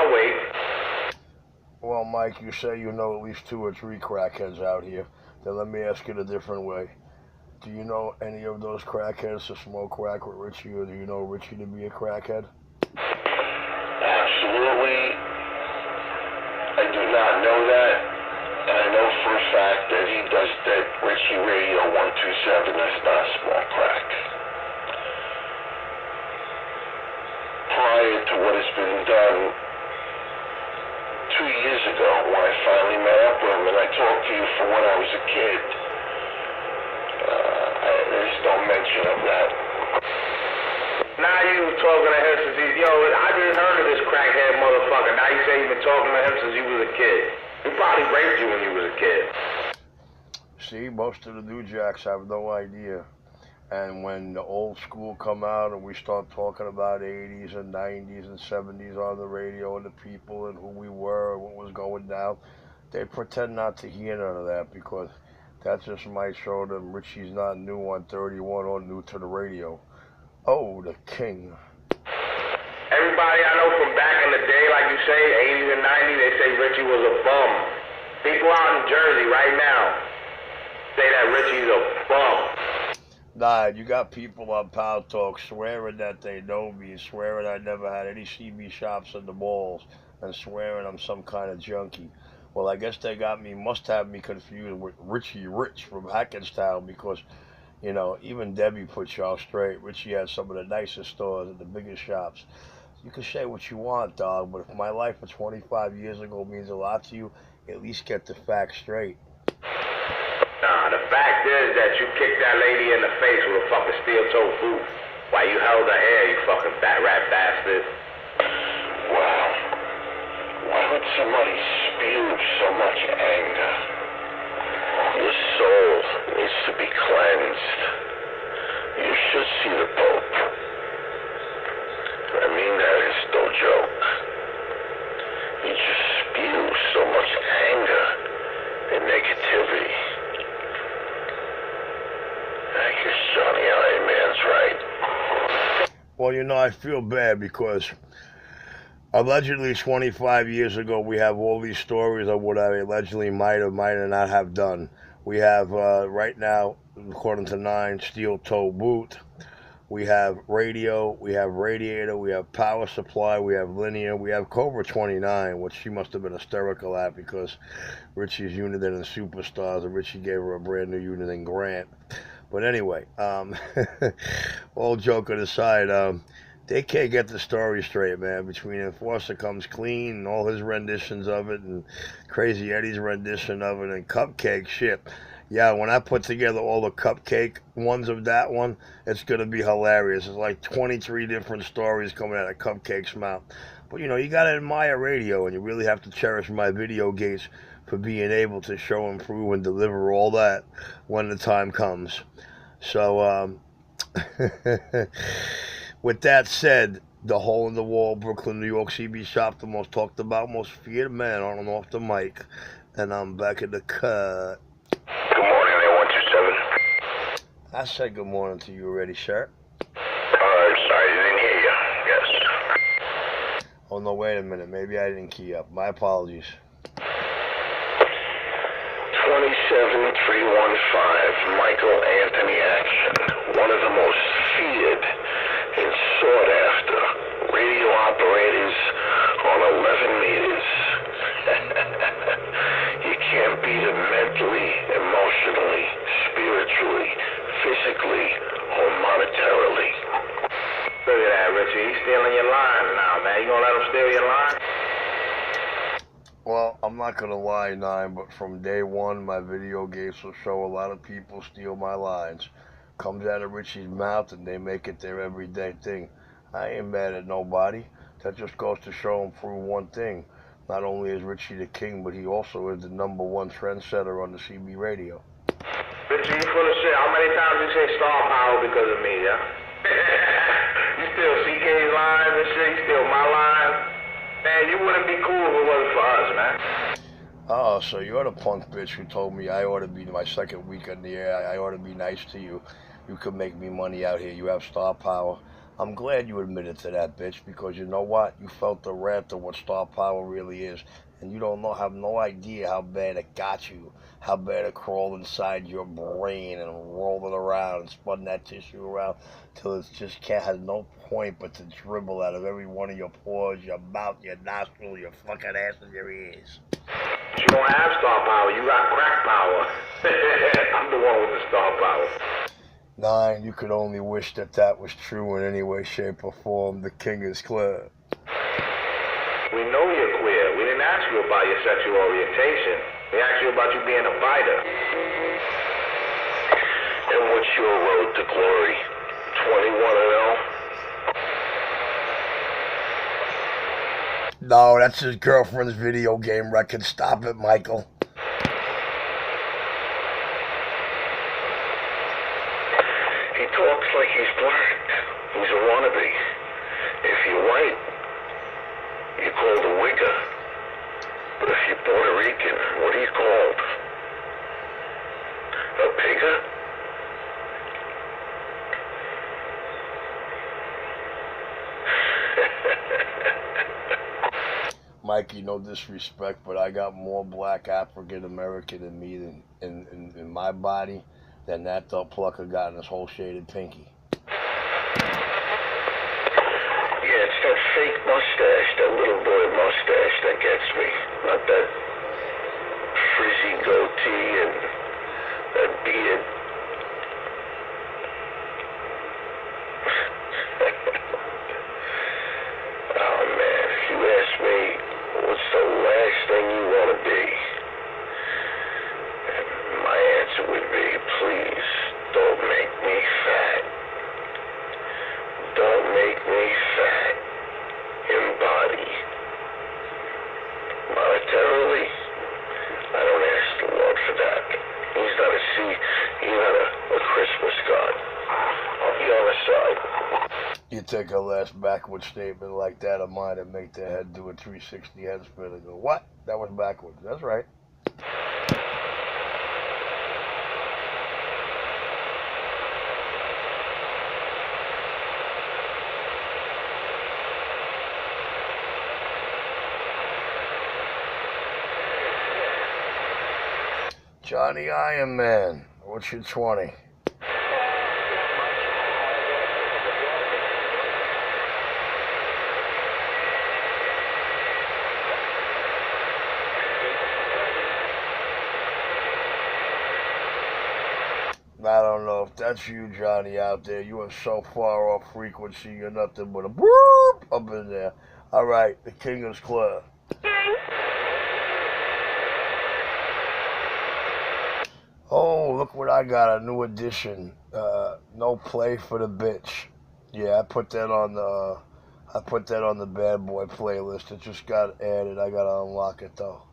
I'll wait. Well, Mike, you say you know at least 2 or 3 crackheads out here. Then let me ask it a different way. Do you know any of those crackheads to smoke crack with Richie, or do you know Richie to be a crackhead? Absolutely. I do not know that. And I know for a fact that he does that Richie Radio 127 does not smoke crack. Prior to what has been done 2 years ago, when I finally met up with him and I talked to you from when I was a kid, there's no mention of that. Now you talking to him since he's, I just heard of this crackhead motherfucker. Now you say you've been talking to him since you was a kid. He probably raped you when you was a kid. See, most of the new jacks have no idea. And when the old school come out and we start talking about 80s and 90s and 70s on the radio and the people and who we were and what was going down, they pretend not to hear none of that, because that just might show them Richie's not new on 31 or new to the radio. Oh, the king. Everybody I know from back in the day, like you say, 80s and 90s, they say Richie was a bum. People out in Jersey right now say that Richie's a bum. Nah, you got people on Power Talk swearing that they know me, swearing I never had any CB shops in the malls, and swearing I'm some kind of junkie. Well, I guess they must have me confused with Richie Rich from Hackettstown, because, even Debbie put y'all straight. Richie had some of the nicest stores and the biggest shops. You can say what you want, dog, but if my life of 25 years ago means a lot to you, at least get the facts straight. Nah, the fact is that you kicked that lady in the face with a fucking steel-toe boot while you held her hair, you fucking fat rat bastard. Wow. Why would somebody spew so much anger? Your soul needs to be cleansed. You should see the Pope. I mean, that is no joke. He just spews so much anger and negativity. I guess Johnny Iron Man's right. Well, I feel bad because allegedly 25 years ago we have all these stories of what I allegedly might or might not have done. We have right now, according to Nine, steel toe boot. We have radio, we have radiator, we have power supply, we have linear, we have Cobra 29, which she must have been hysterical at because Richie's Uniden and Superstars, and Richie gave her a brand new Uniden Grant. But anyway, all joking aside, they can't get the story straight, man, between Enforcer Comes Clean and all his renditions of it, and Crazy Eddie's rendition of it, and Cupcake shit. Yeah, when I put together all the Cupcake ones of that one, it's going to be hilarious. It's like 23 different stories coming out of Cupcake's mouth. But, you got to admire radio, and you really have to cherish my video gates for being able to show, improve, and deliver all that when the time comes. So, with that said, the Hole in the Wall, Brooklyn, New York CB shop, the most talked about, most feared man on and off the mic. And I'm back at the cut. Good morning, 127. I said good morning to you already, sir. I'm sorry, I didn't hear you. Yes. Oh, no, wait a minute. Maybe I didn't key up. My apologies. 27315, Michael Anthony Action. One of the most feared and sought after radio operators on 11 meters. You can't beat him mentally, emotionally, spiritually, physically, or monetarily. Look at that, Richie. He's stealing your lines now, man. You gonna let him steal your lines? Well, I'm not going to lie, Nine, but from day one, my video games will show a lot of people steal my lines. Comes out of Richie's mouth and they make it their everyday thing. I ain't mad at nobody. That just goes to show him through one thing. Not only is Richie the king, but he also is the #1 trendsetter on the CB radio. Richie, you full of shit. How many times you say star power because of me, yeah? You steal CK's lines and shit. You steal my lines. Man, you wouldn't be cool if it wasn't for us, man. Oh, so you're the punk bitch who told me I ought to be my second week in the air. I ought to be nice to you. You could make me money out here. You have star power. I'm glad you admitted to that, bitch, because you know what? You felt the wrath of what star power really is, and you don't know, have no idea how bad it got you, how bad it crawled inside your brain and rolled it around and spun that tissue around till it just has no point but to dribble out of every one of your pores, your mouth, your nostril, your fucking ass, and your ears. You don't have star power. You got crack power. I'm the one with the star power. Nine, you could only wish that that was true in any way, shape, or form. The king is clear. We know you're queer. We didn't ask you about your sexual orientation. We asked you about you being a fighter. And what's your road to glory? 21-0? No, that's his girlfriend's video game record. Stop it, Michael. He talks like he's black. He's a wannabe. If you're white, you're called a wigger. But if you're Puerto Rican, what are you called? A pigger? Mikey, no disrespect, but I got more black African American in me than in my body than that dog plucker got in his whole shaded pinky. Yeah, it's that fake mustache, that little boy mustache that gets me. Not that frizzy goatee and that beard. Oh man, if you ask me, what's the last thing you want to be? And my answer would be, please, don't make me fat. Don't make me fat in body. Monetarily, I don't ask the Lord for that. He's not a Christmas God. I'll be on his side. You take a last backward statement like that of mine and make their head do a 360 head spin and go, what? That was backwards. That's right. Johnny Iron Man, what's your 20? I don't know if that's you, Johnny, out there. You are so far off frequency, you're nothing but a boop up in there. All right, the king is clear. Oh, look what I got, a new edition. No play for the bitch. Yeah, I put that on the bad boy playlist. It just got added. I gotta unlock it though.